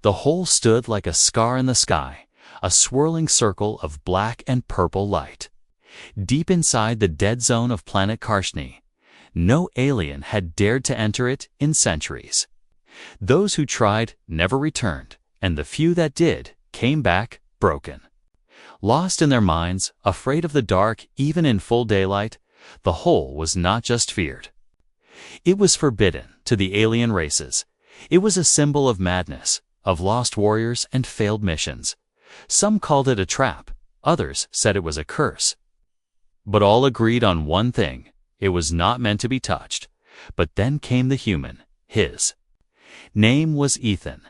The hole stood like a scar in the sky, a swirling circle of black and purple light. Deep inside the dead zone of planet Karshni, no alien had dared to enter it in centuries. Those who tried never returned, and the few that did came back broken. Lost in their minds, afraid of the dark even in full daylight, the hole was not just feared. It was forbidden to the alien races. It was a symbol of madness, of lost warriors and failed missions. Some called it a trap, others said it was a curse. But all agreed on one thing: it was not meant to be touched. But then came the human, his name was Ethan.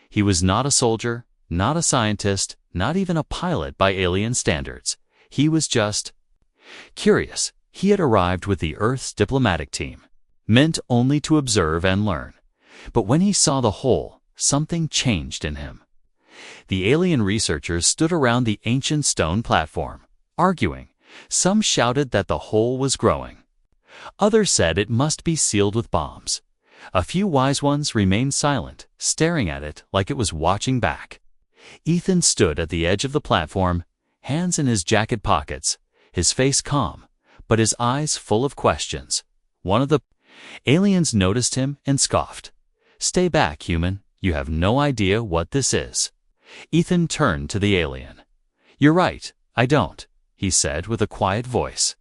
He was not a soldier, not a scientist, not even a pilot by alien standards. He was just curious. He had arrived with the Earth's diplomatic team, meant only to observe and learn. But when he saw the hole, something changed in him. The alien researchers stood around the ancient stone platform, arguing. Some shouted that the hole was growing. Others said it must be sealed with bombs. A few wise ones remained silent, staring at it like it was watching back. Ethan stood at the edge of the platform, hands in his jacket pockets, his face calm, but his eyes full of questions. One of the aliens noticed him and scoffed. "Stay back, human. You have no idea what this is." Ethan turned to the alien. "You're right, I don't," he said with a quiet voice.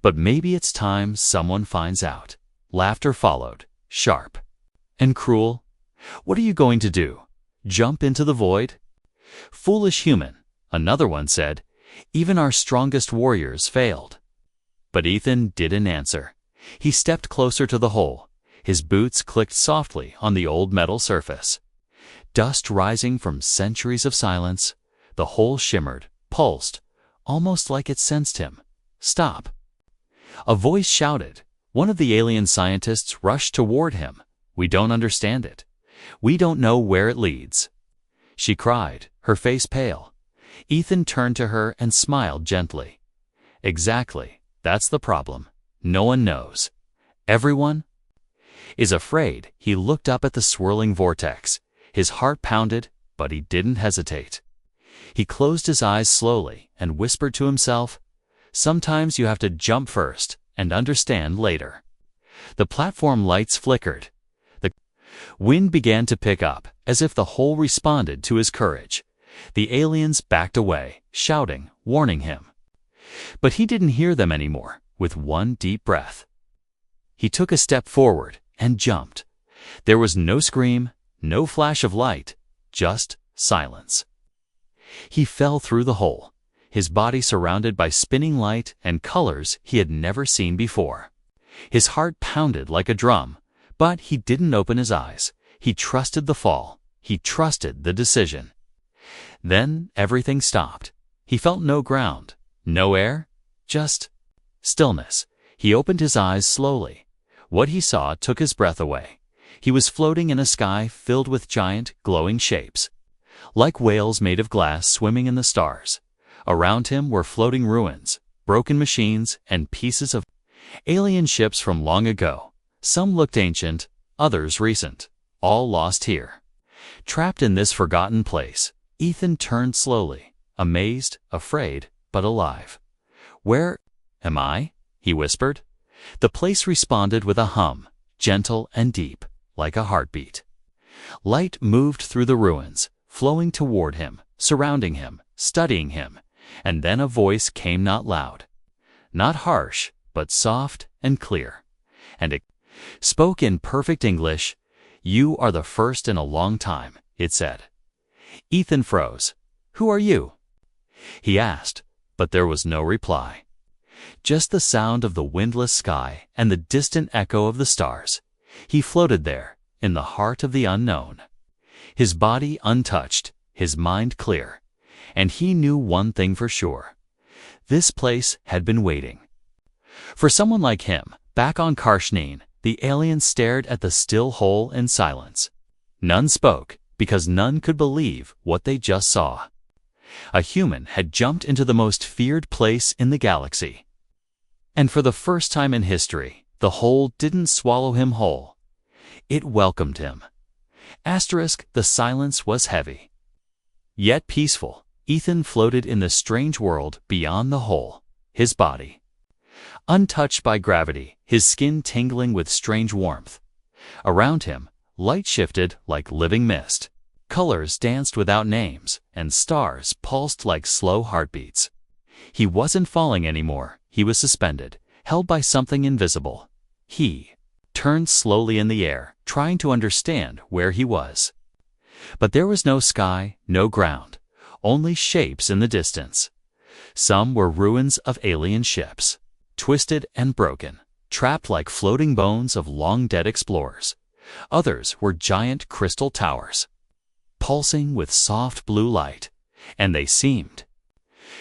"But maybe it's time someone finds out." Laughter followed, sharp and cruel. "What are you going to do? Jump into the void?" "Foolish human," another one said. "Even our strongest warriors failed." But Ethan didn't answer. He stepped closer to the hole. His boots clicked softly on the old metal surface. Dust rising from centuries of silence, the hole shimmered, pulsed, almost like it sensed him. "Stop!" A voice shouted. One of the alien scientists rushed toward him. "We don't understand it. We don't know where it leads," she cried, her face pale. Ethan turned to her and smiled gently. "Exactly, that's the problem. No one knows. Everyone is afraid." He looked up at the swirling vortex. His heart pounded, but he didn't hesitate. He closed his eyes slowly and whispered to himself, "Sometimes you have to jump first and understand later." The platform lights flickered. The wind began to pick up, as if the hole responded to his courage. The aliens backed away, shouting, warning him. But he didn't hear them anymore. With one deep breath, he took a step forward and jumped. There was no scream, no flash of light, just silence. He fell through the hole, his body surrounded by spinning light and colors he had never seen before. His heart pounded like a drum, but he didn't open his eyes. He trusted the fall. He trusted the decision. Then everything stopped. He felt no ground, no air, just stillness. He opened his eyes slowly. What he saw took his breath away. He was floating in a sky filled with giant, glowing shapes, like whales made of glass swimming in the stars. Around him were floating ruins, broken machines, and pieces of alien ships from long ago. Some looked ancient, others recent, all lost here. Trapped in this forgotten place, Ethan turned slowly, amazed, afraid, but alive. "Where am I?" he whispered. The place responded with a hum, gentle and deep, like a heartbeat. Light moved through the ruins, flowing toward him, surrounding him, studying him, and then a voice came, not loud, not harsh, but soft and clear. And it spoke in perfect English. "You are the first in a long time," it said. Ethan froze. "Who are you?" he asked, but there was no reply. Just the sound of the windless sky and the distant echo of the stars. He floated there, in the heart of the unknown. His body untouched, his mind clear. And he knew one thing for sure. This place had been waiting for someone like him. Back on Karshnin, the aliens stared at the still hole in silence. None spoke, because none could believe what they just saw. A human had jumped into the most feared place in the galaxy. And for the first time in history, the hole didn't swallow him whole. It welcomed him. The silence was heavy, yet peaceful. Ethan floated in the strange world beyond the hole, his body untouched by gravity, his skin tingling with strange warmth. Around him, light shifted like living mist. Colors danced without names, and stars pulsed like slow heartbeats. He wasn't falling anymore. He was suspended, held by something invisible. He turned slowly in the air, trying to understand where he was. But there was no sky, no ground, only shapes in the distance. Some were ruins of alien ships, twisted and broken, trapped like floating bones of long-dead explorers. Others were giant crystal towers, pulsing with soft blue light, and they seemed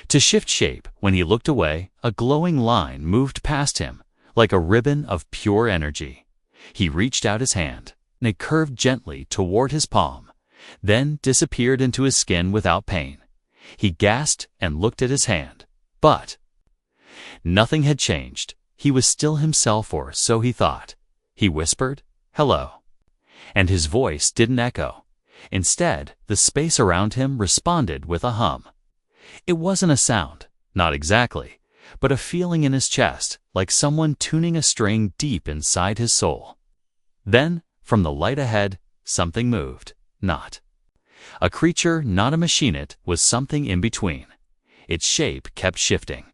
to shift shape. When he looked away, a glowing line moved past him, like a ribbon of pure energy. He reached out his hand, and it curved gently toward his palm, then disappeared into his skin without pain. He gasped and looked at his hand, but nothing had changed. He was still himself, or so he thought. He whispered, "Hello," and his voice didn't echo. Instead, the space around him responded with a hum. It wasn't a sound, not exactly, but a feeling in his chest, like someone tuning a string deep inside his soul. Then, from the light ahead, something moved. Not a creature, not a machine. It was something in between. Its shape kept shifting,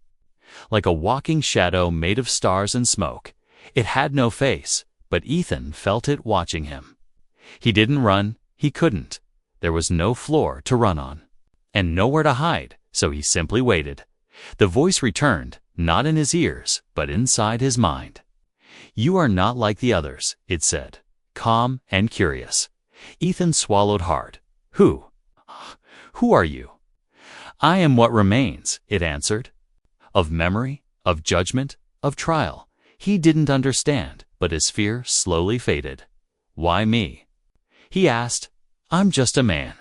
like a walking shadow made of stars and smoke. It had no face, but Ethan felt it watching him. He didn't run. He couldn't. There was no floor to run on, and nowhere to hide, so he simply waited. The voice returned, not in his ears, but inside his mind. "You are not like the others," it said, calm and curious. Ethan swallowed hard. Who are you?" "I am what remains," it answered. Of memory, of judgment, of trial. He didn't understand, but his fear slowly faded. "Why me?" he asked. "I'm just a man."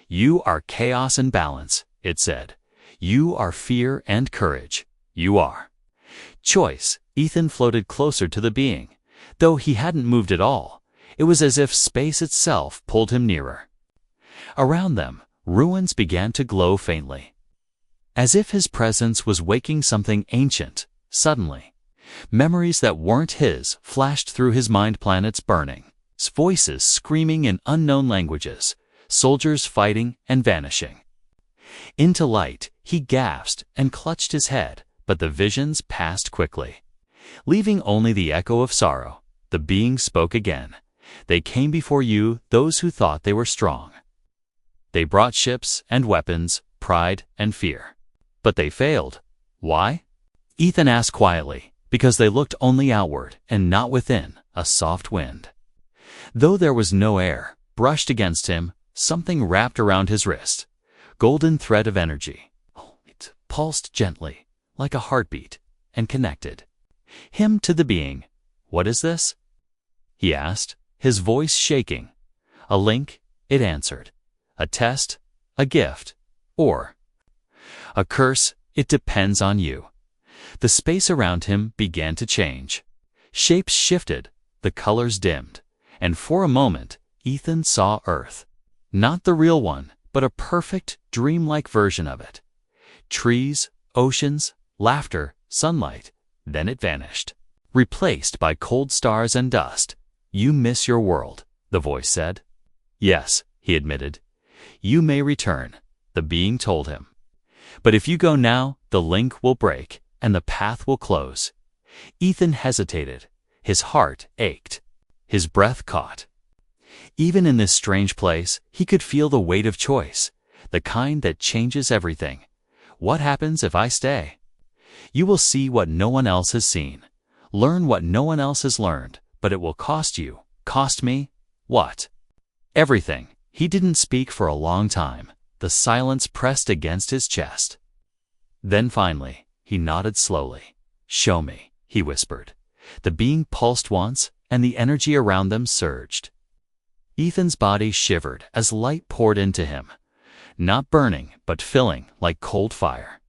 "You are chaos and balance," it said. "You are fear and courage. You are choice." Ethan floated closer to the being. Though he hadn't moved at all, it was as if space itself pulled him nearer. Around them, ruins began to glow faintly, as if his presence was waking something ancient. Suddenly, memories that weren't his flashed through his mind. Planets burning, voices screaming in unknown languages, soldiers fighting and vanishing into light. He gasped and clutched his head, but the visions passed quickly, leaving only the echo of sorrow. The being spoke again. "They came before you, those who thought they were strong. They brought ships and weapons, pride and fear. But they failed. Why?" Ethan asked quietly. "Because they looked only outward and not within." A soft wind, though there was no air, brushed against him. Something wrapped around his wrist. Golden thread of energy. It pulsed gently, like a heartbeat, and connected him to the being. "What is this?" he asked, his voice shaking. "A link," it answered. "A test, a gift, or a curse. It depends on you." The space around him began to change. Shapes shifted, the colors dimmed, and for a moment, Ethan saw Earth. Not the real one, but a perfect, dreamlike version of it. Trees, oceans, laughter, sunlight. Then it vanished, replaced by cold stars and dust. "You miss your world," the voice said. "Yes," he admitted. "You may return," the being told him. "But if you go now, the link will break, and the path will close." Ethan hesitated. His heart ached. His breath caught. Even in this strange place, he could feel the weight of choice, the kind that changes everything. What happens if I stay? You will see what no one else has seen, learn what no one else has learned, but it will cost you, cost me, what? Everything. He didn't speak for a long time. The silence pressed against his chest. Then finally, he nodded slowly. "Show me," he whispered. The being pulsed once, and the energy around them surged. Ethan's body shivered as light poured into him, not burning, but filling like cold fire.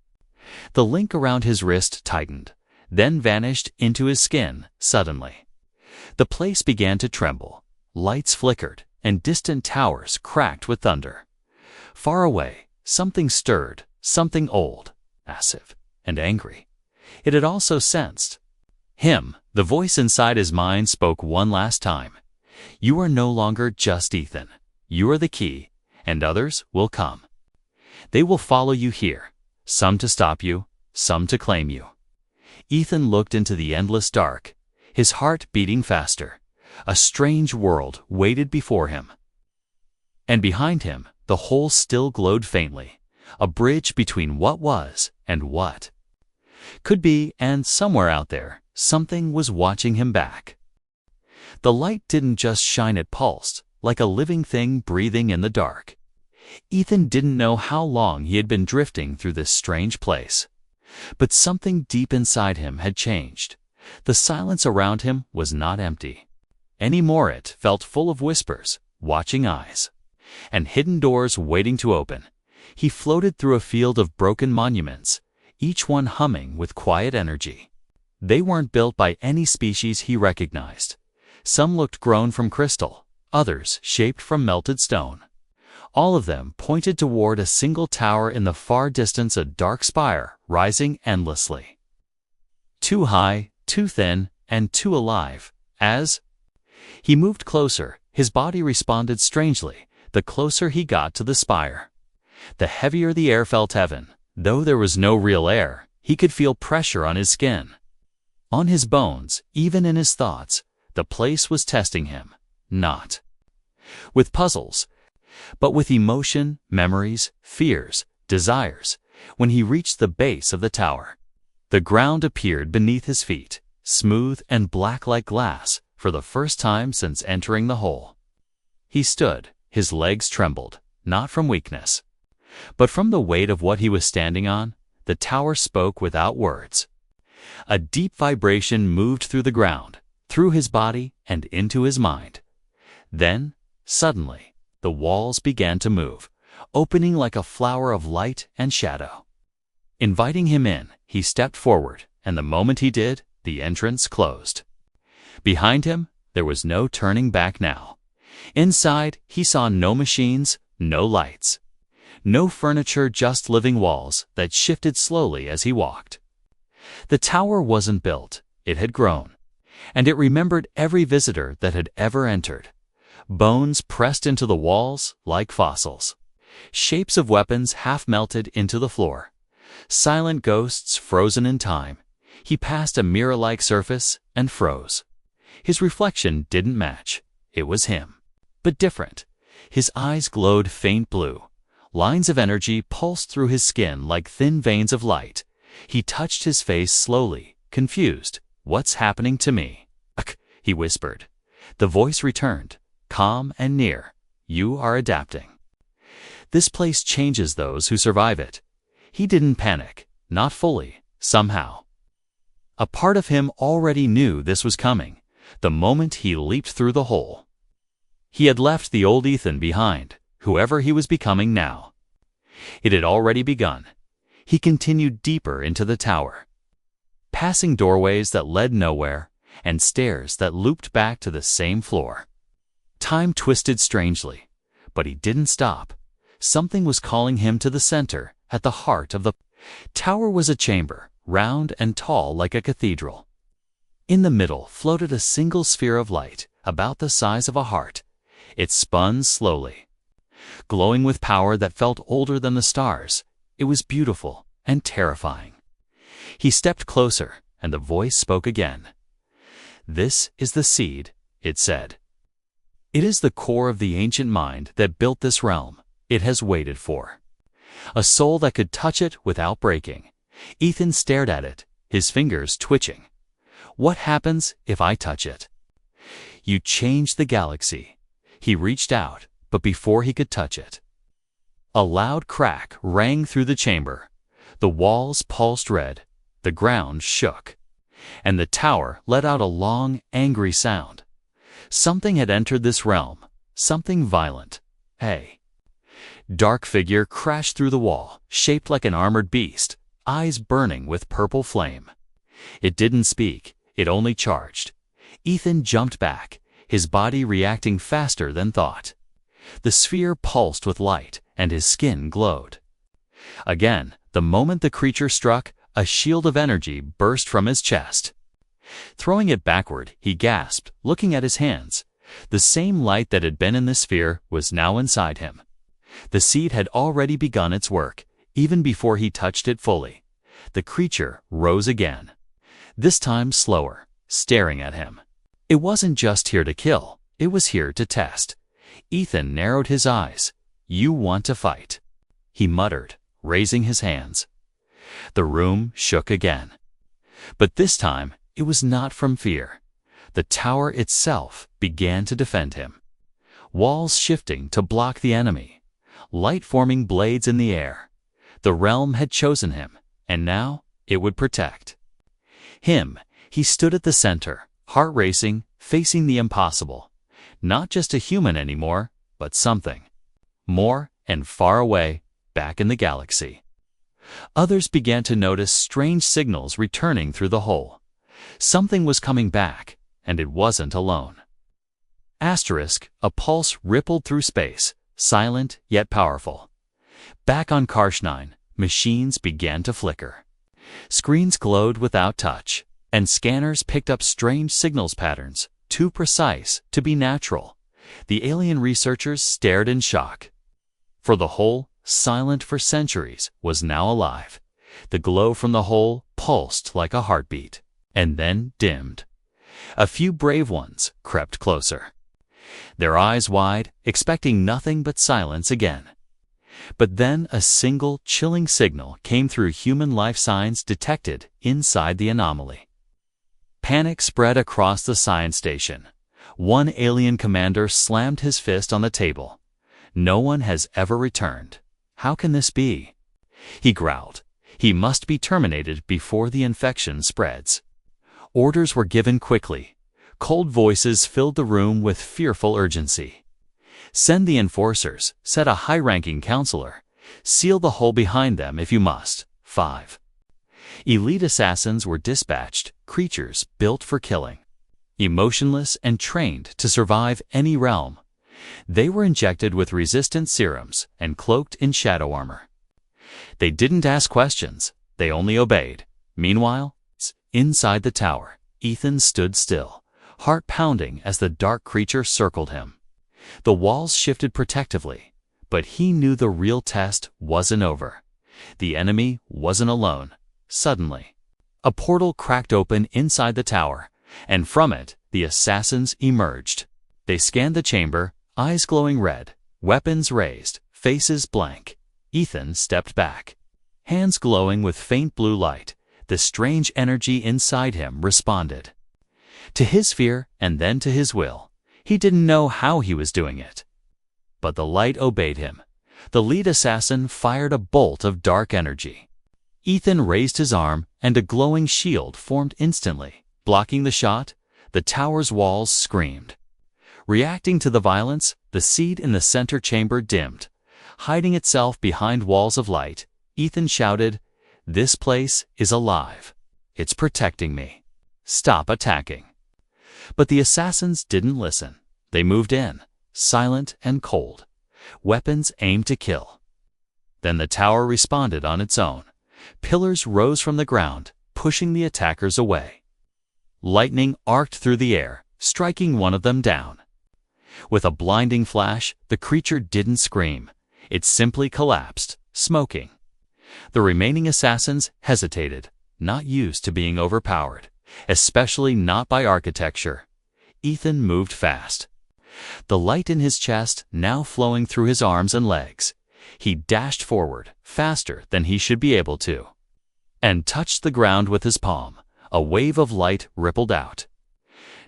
The link around his wrist tightened, then vanished into his skin suddenly. The place began to tremble. Lights flickered, and distant towers cracked with thunder. Far away, something stirred, something old, massive, and angry. It had also sensed him. The voice inside his mind spoke one last time. You are no longer just Ethan. You are the key, and others will come. They will follow you here, some to stop you, some to claim you. Ethan looked into the endless dark, his heart beating faster. A strange world waited before him. And behind him, the hole still glowed faintly, a bridge between what was and what could be, and somewhere out there, something was watching him back. The light didn't just shine, it pulsed, like a living thing breathing in the dark. Ethan didn't know how long he had been drifting through this strange place. But something deep inside him had changed. The silence around him was not empty. Anymore it felt full of whispers, watching eyes, and hidden doors waiting to open. He floated through a field of broken monuments, each one humming with quiet energy. They weren't built by any species he recognized. Some looked grown from crystal, others shaped from melted stone. All of them pointed toward a single tower in the far distance, a dark spire rising endlessly. Too high, too thin, and too alive. As he moved closer, his body responded strangely. The closer he got to the spire, the heavier the air felt. Heaven. Though there was no real air, he could feel pressure on his skin, on his bones, even in his thoughts. The place was testing him, not with puzzles, but with emotion, memories, fears, desires. When he reached the base of the tower, the ground appeared beneath his feet, smooth and black like glass, for the first time since entering the hole. He stood, his legs trembled, not from weakness, but from the weight of what he was standing on. The tower spoke without words. A deep vibration moved through the ground, through his body, and into his mind. Then, suddenly, the walls began to move, opening like a flower of light and shadow. Inviting him in, he stepped forward, and the moment he did, the entrance closed. Behind him, there was no turning back now. Inside, he saw no machines, no lights, no furniture, just living walls that shifted slowly as he walked. The tower wasn't built, it had grown, and it remembered every visitor that had ever entered. Bones pressed into the walls like fossils, shapes of weapons half melted into the floor, silent ghosts frozen in time. He passed a mirror-like surface and froze. His reflection didn't match. It was him, but different. His eyes glowed faint blue. Lines of energy pulsed through his skin like thin veins of light. He touched his face slowly, confused. What's happening to me? He whispered. The voice returned, calm and near. You are adapting. This place changes those who survive it. He didn't panic, not fully, somehow. A part of him already knew this was coming, the moment he leaped through the hole. He had left the old Ethan behind, whoever he was becoming now. It had already begun. He continued deeper into the tower, passing doorways that led nowhere and stairs that looped back to the same floor. Time twisted strangely, but he didn't stop. Something was calling him to the center, at the heart of the tower was a chamber, round and tall like a cathedral. In the middle floated a single sphere of light, about the size of a heart. It spun slowly, glowing with power that felt older than the stars. It was beautiful and terrifying. He stepped closer, and the voice spoke again. This is the seed, it said. It is the core of the ancient mind that built this realm. It has waited for a soul that could touch it without breaking. Ethan stared at it, his fingers twitching. What happens if I touch it? You change the galaxy. He reached out, but before he could touch it, a loud crack rang through the chamber. The walls pulsed red, the ground shook, and the tower let out a long, angry sound. Something had entered this realm, something violent. A dark figure crashed through the wall, shaped like an armored beast, eyes burning with purple flame. It didn't speak, it only charged. Ethan jumped back, his body reacting faster than thought. The sphere pulsed with light, and his skin glowed. Again, the moment the creature struck, a shield of energy burst from his chest. Throwing it backward, he gasped, looking at his hands. The same light that had been in the sphere was now inside him. The seed had already begun its work, even before he touched it fully. The creature rose again, this time slower, staring at him. It wasn't just here to kill, it was here to test. Ethan narrowed his eyes. "You want to fight," he muttered, raising his hands. The room shook again. But this time, it was not from fear. The tower itself began to defend him. Walls shifting to block the enemy. Light forming blades in the air. The realm had chosen him, and now it would protect him. He stood at the center, heart racing, facing the impossible. Not just a human anymore, but something more and far away, back in the galaxy. Others began to notice strange signals returning through the hole. Something was coming back, and it wasn't alone. Asterisk, a pulse rippled through space, silent yet powerful. Back on Karsh-9, machines began to flicker. Screens glowed without touch, and scanners picked up strange signals patterns, too precise to be natural. The alien researchers stared in shock. For the hole, silent for centuries, was now alive. The glow from the hole pulsed like a heartbeat, and then dimmed. A few brave ones crept closer, their eyes wide, expecting nothing but silence again. But then a single chilling signal came through human life signs detected inside the anomaly. Panic spread across the science station. One alien commander slammed his fist on the table. "No one has ever returned. How can this be?" He growled. He must be terminated before the infection spreads. Orders were given quickly. Cold voices filled the room with fearful urgency. "Send the enforcers," said a high-ranking counselor. "Seal the hole behind them if you must." 5. Elite assassins were dispatched, creatures built for killing. Emotionless and trained to survive any realm. They were injected with resistant serums and cloaked in shadow armor. They didn't ask questions, they only obeyed. Meanwhile, inside the tower, Ethan stood still, heart pounding as the dark creature circled him. The walls shifted protectively, but he knew the real test wasn't over. The enemy wasn't alone. Suddenly, a portal cracked open inside the tower, and from it, the assassins emerged. They scanned the chamber, eyes glowing red, weapons raised, faces blank. Ethan stepped back, hands glowing with faint blue light. The strange energy inside him responded. To his fear and then to his will. He didn't know how he was doing it. But the light obeyed him. The lead assassin fired a bolt of dark energy. Ethan raised his arm, and a glowing shield formed instantly. Blocking the shot, the tower's walls screamed. Reacting to the violence, the seed in the center chamber dimmed. Hiding itself behind walls of light, Ethan shouted, "This place is alive. It's protecting me. Stop attacking." But the assassins didn't listen. They moved in, silent and cold. Weapons aimed to kill. Then the tower responded on its own. Pillars rose from the ground, pushing the attackers away. Lightning arced through the air, striking one of them down. With a blinding flash, the creature didn't scream. It simply collapsed, smoking. The remaining assassins hesitated, not used to being overpowered, especially not by architecture. Ethan moved fast. The light in his chest now flowing through his arms and legs. He dashed forward, faster than he should be able to, and touched the ground with his palm. A wave of light rippled out,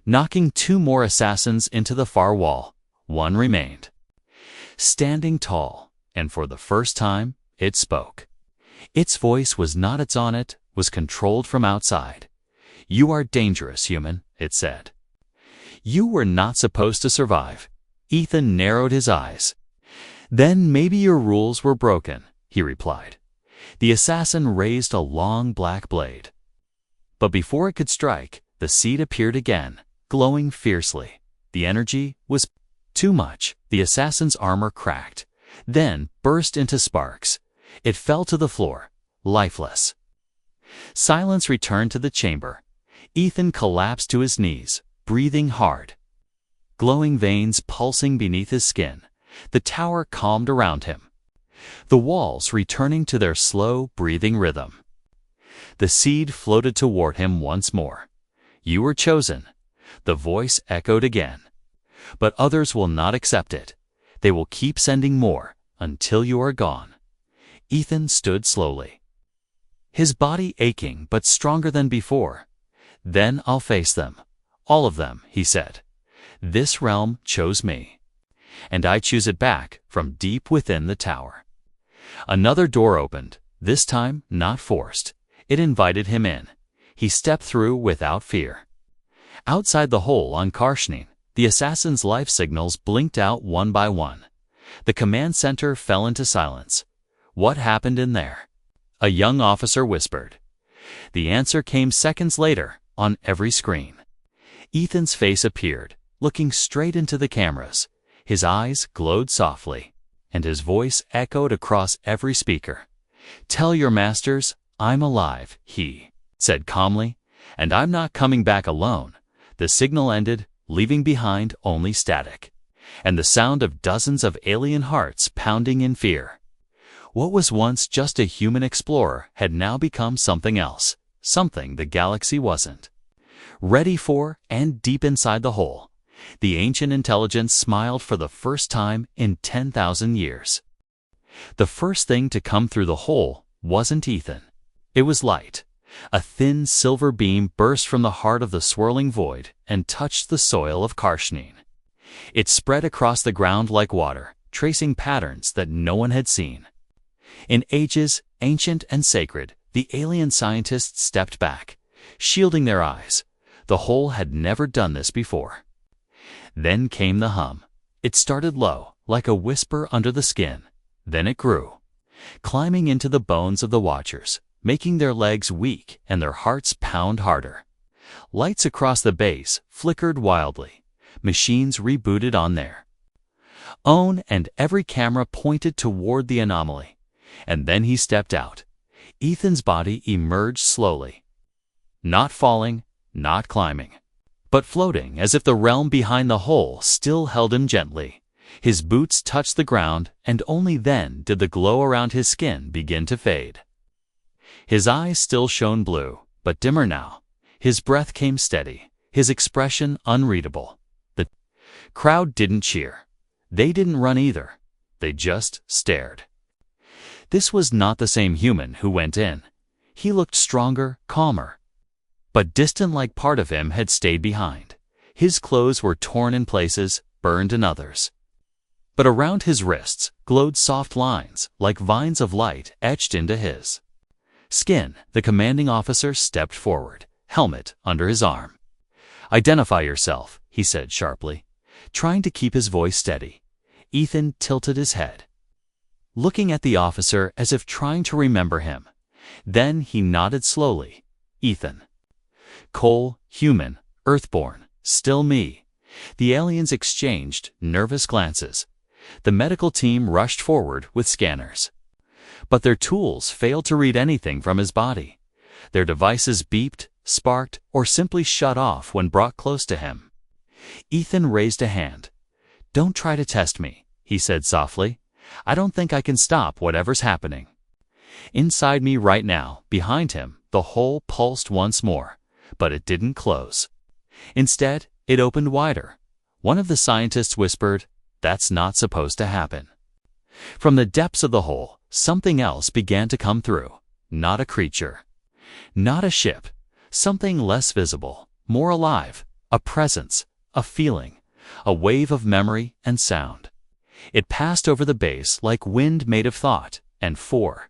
knocking two more assassins into the far wall. One remained, standing tall, and for the first time, it spoke. Its voice was not its own, it was controlled from outside. "You are dangerous, human," it said. "You were not supposed to survive." Ethan narrowed his eyes. "Then maybe your rules were broken," he replied. The assassin raised a long black blade. But before it could strike, the seed appeared again, glowing fiercely. The energy was Too much. The assassin's armor cracked, then burst into sparks. It fell to the floor, lifeless. Silence returned to the chamber. Ethan collapsed to his knees, breathing hard. Glowing veins pulsing beneath his skin, the tower calmed around him, the walls returning to their slow, breathing rhythm. The seed floated toward him once more. You were chosen. The voice echoed again. But others will not accept it. They will keep sending more until you are gone. Ethan stood slowly, his body aching but stronger than before. Then I'll face them. All of them, he said. This realm chose me, and I choose it back from deep within the tower. Another door opened, this time not forced. It invited him in. He stepped through without fear. Outside the hole on Karshnin, the assassin's life signals blinked out one by one. The command center fell into silence. What happened in there? A young officer whispered. The answer came seconds later, on every screen. Ethan's face appeared, looking straight into the cameras. His eyes glowed softly, and his voice echoed across every speaker. Tell your masters, I'm alive, he said calmly, and I'm not coming back alone. The signal ended, leaving behind only static, and the sound of dozens of alien hearts pounding in fear. What was once just a human explorer had now become something else, something the galaxy wasn't ready for, and deep inside the hole, the ancient intelligence smiled for the first time in 10,000 years. The first thing to come through the hole wasn't Ethan. It was light. A thin silver beam burst from the heart of the swirling void and touched the soil of Karshnin. It spread across the ground like water, tracing patterns that no one had seen. In ages, ancient and sacred, the alien scientists stepped back, shielding their eyes. The hole had never done this before. Then came the hum. It started low, like a whisper under the skin. Then it grew, climbing into the bones of the watchers, making their legs weak and their hearts pound harder. Lights across the base flickered wildly. Machines rebooted on their own, and every camera pointed toward the anomaly. And then he stepped out. Ethan's body emerged slowly, not falling, not climbing, but floating as if the realm behind the hole still held him gently. His boots touched the ground, and only then did the glow around his skin begin to fade. His eyes still shone blue, but dimmer now. His breath came steady, his expression unreadable. The crowd didn't cheer. They didn't run either. They just stared. This was not the same human who went in. He looked stronger, calmer, but distant, like part of him had stayed behind. His clothes were torn in places, burned in others. But around his wrists glowed soft lines, like vines of light etched into his skin. The commanding officer stepped forward, helmet under his arm. Identify yourself, he said sharply, trying to keep his voice steady. Ethan tilted his head, looking at the officer as if trying to remember him. Then he nodded slowly. Ethan. Cole, human, earthborn, still me. The aliens exchanged nervous glances. The medical team rushed forward with scanners. But their tools failed to read anything from his body. Their devices beeped, sparked, or simply shut off when brought close to him. Ethan raised a hand. Don't try to test me, he said softly. I don't think I can stop whatever's happening. Inside me right now, behind him, the hole pulsed once more, but it didn't close. Instead, it opened wider. One of the scientists whispered, "That's not supposed to happen." From the depths of the hole, something else began to come through. Not a creature, not a ship, something less visible, more alive, a presence, a feeling, a wave of memory and sound. It passed over the base like wind made of thought, and for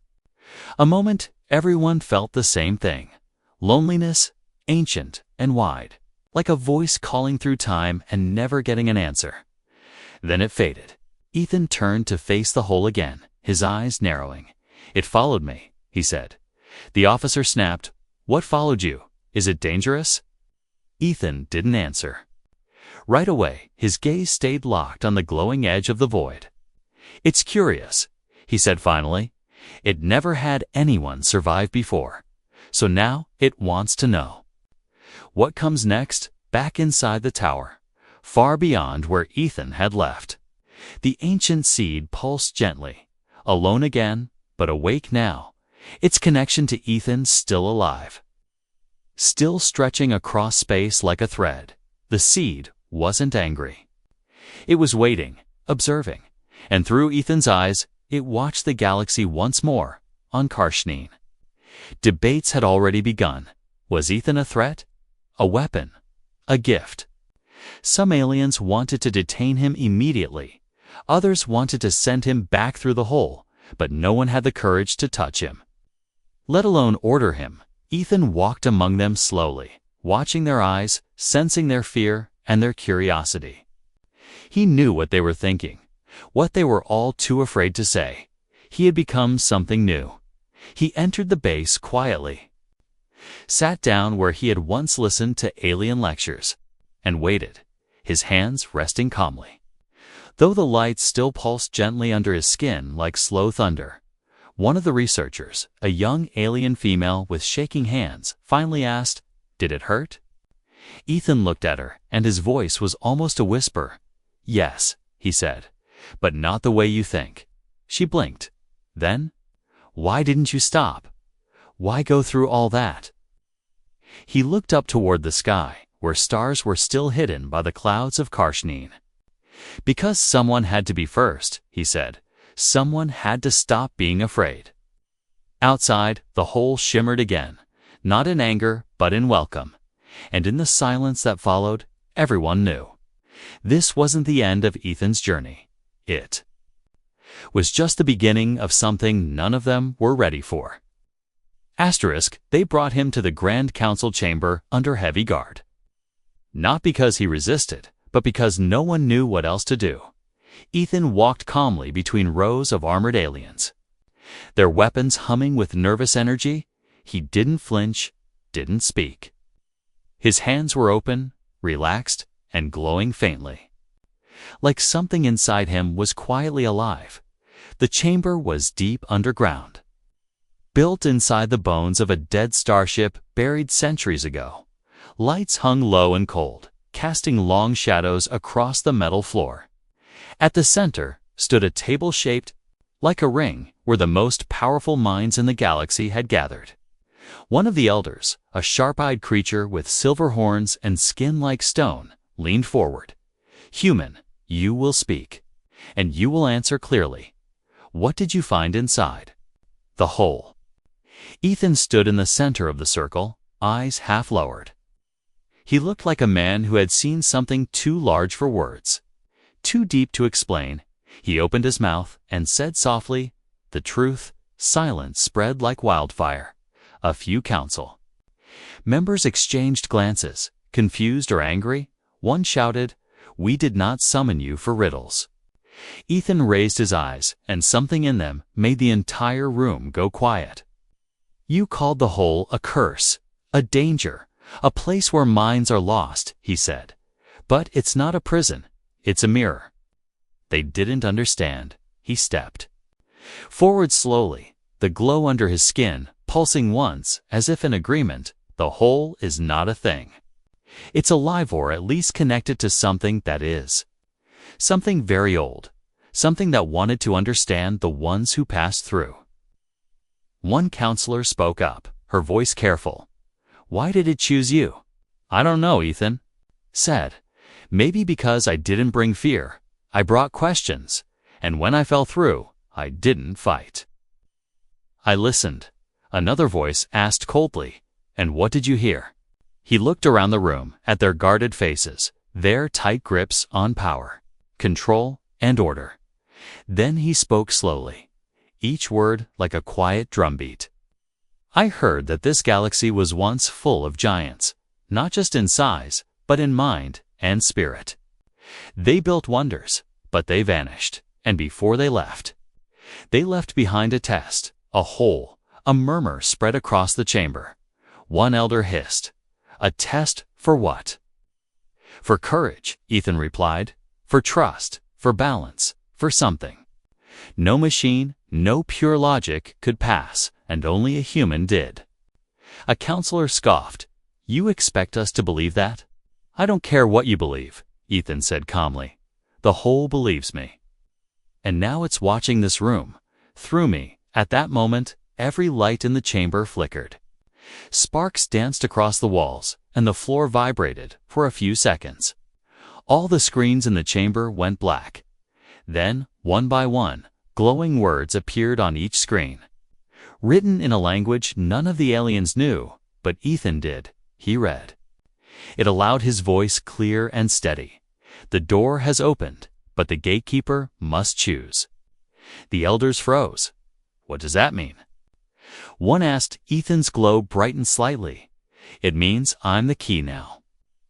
a moment everyone felt the same thing. Loneliness, ancient and wide, like a voice calling through time and never getting an answer. Then it faded. Ethan turned to face the hole again, his eyes narrowing. "It followed me," he said. The officer snapped, "What followed you? Is it dangerous?" Ethan didn't answer. Right away, his gaze stayed locked on the glowing edge of the void. "It's curious," he said finally. "It never had anyone survive before. So now it wants to know." What comes next, back inside the tower, far beyond where Ethan had left? The ancient seed pulsed gently, alone again, but awake now, its connection to Ethan still alive. Still stretching across space like a thread, the seed wasn't angry. It was waiting, observing, and through Ethan's eyes, it watched the galaxy once more, on Karshnin. Debates had already begun. Was Ethan a threat? A weapon? A gift? Some aliens wanted to detain him immediately. Others wanted to send him back through the hole, but no one had the courage to touch him. Let alone order him. Ethan walked among them slowly, watching their eyes, sensing their fear and their curiosity. He knew what they were thinking, what they were all too afraid to say. He had become something new. He entered the base quietly, sat down where he had once listened to alien lectures, and waited, his hands resting calmly. Though the light still pulsed gently under his skin like slow thunder, one of the researchers, a young alien female with shaking hands, finally asked, "Did it hurt?" Ethan looked at her, and his voice was almost a whisper. "Yes," he said, "but not the way you think." She blinked. Then, "Why didn't you stop? Why go through all that?" He looked up toward the sky, where stars were still hidden by the clouds of Karshnin. "Because someone had to be first," he said. "Someone had to stop being afraid." Outside, the hole shimmered again, not in anger, but in welcome. And in the silence that followed, everyone knew. This wasn't the end of Ethan's journey. It was just the beginning of something none of them were ready for. They brought him to the Grand Council chamber under heavy guard. Not because he resisted, but because no one knew what else to do. Ethan walked calmly between rows of armored aliens, their weapons humming with nervous energy. He didn't flinch, didn't speak. His hands were open, relaxed, and glowing faintly. Like something inside him was quietly alive. The chamber was deep underground, built inside the bones of a dead starship buried centuries ago. Lights hung low and cold, casting long shadows across the metal floor. At the center stood a table shaped like a ring where the most powerful minds in the galaxy had gathered. One of the elders, a sharp-eyed creature with silver horns and skin like stone, leaned forward. "Human, you will speak, and you will answer clearly. What did you find inside?" "The hole." Ethan stood in the center of the circle, eyes half lowered. He looked like a man who had seen something too large for words, too deep to explain. He opened his mouth and said softly, "The truth." Silence spread like wildfire. A few council members exchanged glances, confused or angry. One shouted, "We did not summon you for riddles." Ethan raised his eyes, and something in them made the entire room go quiet. "You called the hole a curse, a danger, a place where minds are lost," he said. "But it's not a prison, it's a mirror." They didn't understand. He stepped forward slowly, the glow under his skin pulsing once, as if in agreement. The hole is not a thing. It's alive, or at least connected to something that is. Something very old. Something that wanted to understand the ones who passed through. One counselor spoke up, her voice careful. "Why did it choose you?" "I don't know," Ethan said. "Maybe because I didn't bring fear. I brought questions. And when I fell through, I didn't fight. I listened." Another voice asked coldly, "And what did you hear?" He looked around the room, at their guarded faces, their tight grips on power, control, and order. Then he spoke slowly, each word like a quiet drumbeat. "I heard that this galaxy was once full of giants, not just in size, but in mind and spirit. They built wonders, but they vanished, and before they left behind a test, a hole." A murmur spread across the chamber. One elder hissed, "A test for what?" For courage, Ethan replied. For trust, for balance, for something. No machine, no pure logic could pass, and only a human did. A counselor scoffed. You expect us to believe that? I don't care what you believe, Ethan said calmly. The whole believes me. And now it's watching this room. Through me, at that moment, every light in the chamber flickered. Sparks danced across the walls, and the floor vibrated for a few seconds. All the screens in the chamber went black. Then, one by one, glowing words appeared on each screen. Written in a language none of the aliens knew, but Ethan did. He read. It allowed his voice clear and steady. The door has opened, but the gatekeeper must choose. The elders froze. What does that mean? One asked. Ethan's glow brightened slightly. It means I'm the key now.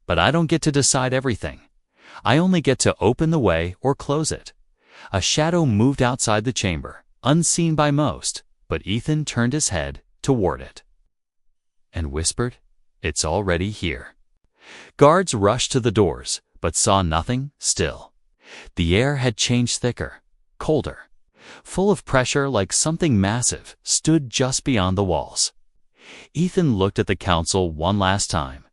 But I don't get to decide everything. I only get to open the way or close it. A shadow moved outside the chamber, unseen by most, but Ethan turned his head toward it and whispered, It's already here. Guards rushed to the doors, but saw nothing still. The air had changed thicker, colder, full of pressure like something massive stood just beyond the walls. Ethan looked at the council one last time.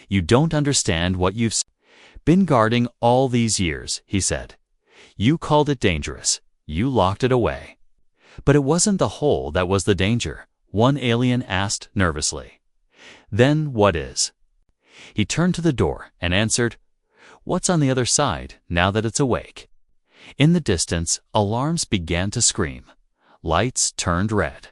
You don't understand what you've been guarding all these years, he said. You called it dangerous. You locked it away. But it wasn't the hole that was the danger, one alien asked nervously. Then what is? He turned to the door and answered, What's on the other side now that it's awake? In the distance, alarms began to scream. Lights turned red.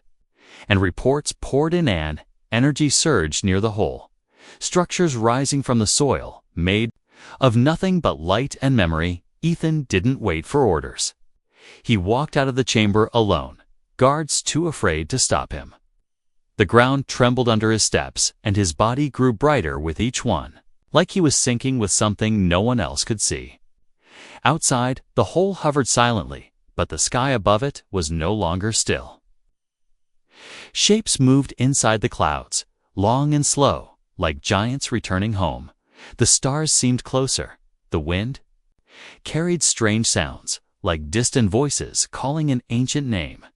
And reports poured in and energy surged near the hole. Structures rising from the soil, made of nothing but light and memory. Ethan didn't wait for orders. He walked out of the chamber alone, guards too afraid to stop him. The ground trembled under his steps, and his body grew brighter with each one, like he was sinking with something no one else could see. Outside, the hole hovered silently, but the sky above it was no longer still. Shapes moved inside the clouds, long and slow, like giants returning home. The stars seemed closer. The wind carried strange sounds, like distant voices calling an ancient name.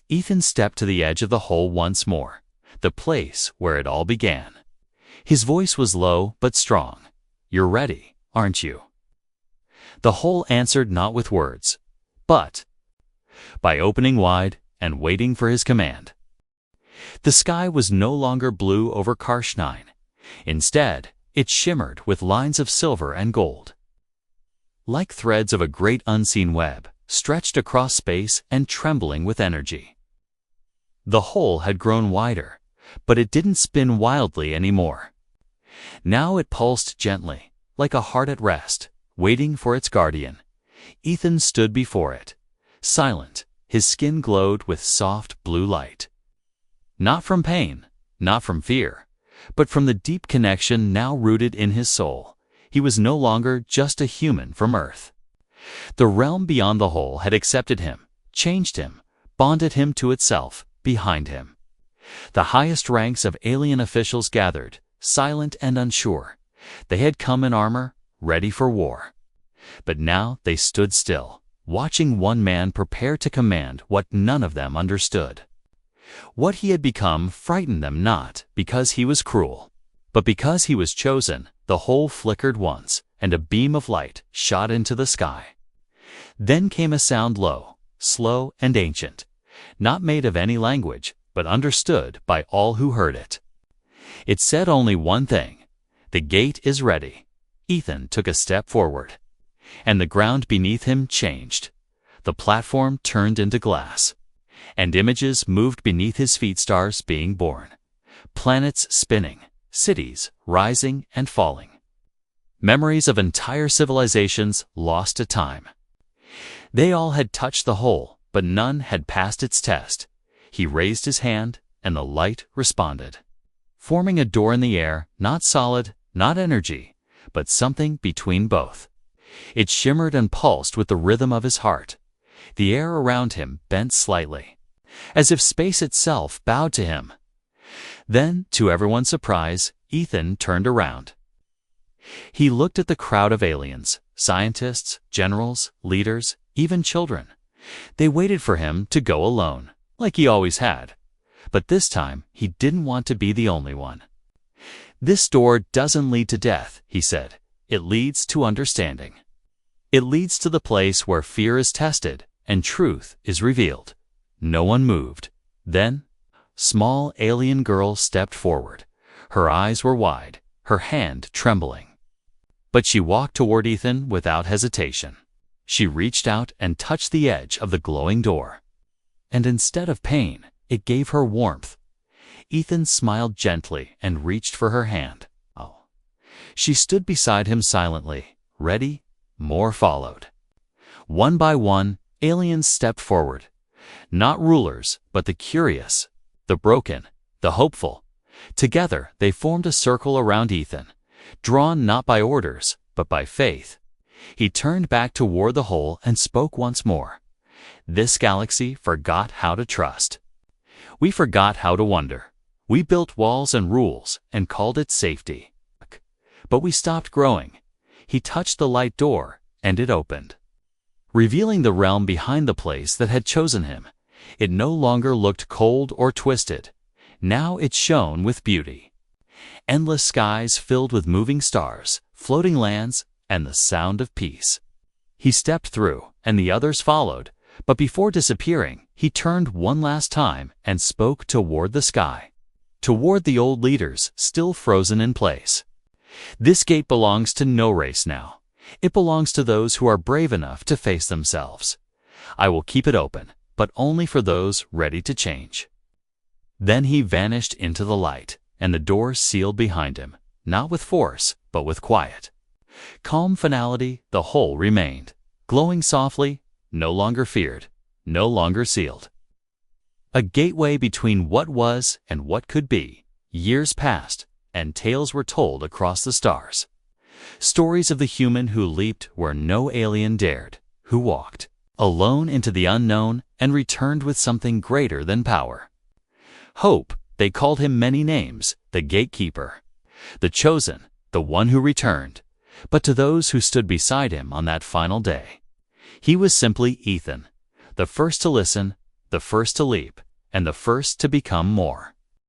Ethan stepped to the edge of the hole once more, the place where it all began. His voice was low but strong. You're ready, aren't you? The hole answered not with words, but by opening wide and waiting for his command. The sky was no longer blue over Karsh-9. Instead, it shimmered with lines of silver and gold, like threads of a great unseen web, stretched across space and trembling with energy. The hole had grown wider, but it didn't spin wildly anymore. Now it pulsed gently, like a heart at rest, waiting for its guardian. Ethan stood before it, silent. His skin glowed with soft blue light. Not from pain, not from fear, but from the deep connection now rooted in his soul. He was no longer just a human from Earth. The realm beyond the hole had accepted him, changed him, bonded him to itself, behind him. The highest ranks of alien officials gathered, silent and unsure. They had come in armor, ready for war. But now they stood still, watching one man prepare to command what none of them understood. What he had become frightened them not because he was cruel, but because he was chosen. The hole flickered once, and a beam of light shot into the sky. Then came a sound low, slow and ancient, not made of any language, but understood by all who heard it. It said only one thing: the gate is ready. Ethan took a step forward, and the ground beneath him changed. The platform turned into glass, and images moved beneath his feet, stars being born, planets spinning, cities rising and falling. Memories of entire civilizations lost to time. They all had touched the hole, but none had passed its test. He raised his hand, and the light responded, forming a door in the air, not solid, not energy, but something between both. It shimmered and pulsed with the rhythm of his heart. The air around him bent slightly, as if space itself bowed to him. Then, to everyone's surprise, Ethan turned around. He looked at the crowd of aliens, scientists, generals, leaders, even children. They waited for him to go alone, like he always had. But this time, he didn't want to be the only one. "This door doesn't lead to death," he said. "It leads to understanding. It leads to the place where fear is tested and truth is revealed." No one moved. Then, small alien girl stepped forward. Her eyes were wide, her hand trembling. But she walked toward Ethan without hesitation. She reached out and touched the edge of the glowing door. And instead of pain, it gave her warmth. Ethan smiled gently and reached for her hand. Oh. She stood beside him silently, ready. More followed. One by one, aliens stepped forward. Not rulers, but the curious, the broken, the hopeful. Together, they formed a circle around Ethan, drawn not by orders, but by faith. He turned back toward the hole and spoke once more. "This galaxy forgot how to trust. We forgot how to wonder. We built walls and rules and called it safety. But we stopped growing." He touched the light door, and it opened, revealing the realm behind the place that had chosen him. It no longer looked cold or twisted. Now it shone with beauty. Endless skies filled with moving stars, floating lands, and the sound of peace. He stepped through, and the others followed, but before disappearing, he turned one last time and spoke toward the sky, toward the old leaders still frozen in place. "This gate belongs to no race now. It belongs to those who are brave enough to face themselves. I will keep it open, but only for those ready to change." Then he vanished into the light, and the door sealed behind him, not with force, but with quiet. Calm finality, the hole remained, glowing softly, no longer feared, no longer sealed. A gateway between what was and what could be. Years passed, and tales were told across the stars. Stories of the human who leaped where no alien dared, who walked alone into the unknown and returned with something greater than power. Hope, they called him many names, the gatekeeper, the chosen, the one who returned. But to those who stood beside him on that final day, he was simply Ethan, the first to listen, the first to leap, and the first to become more.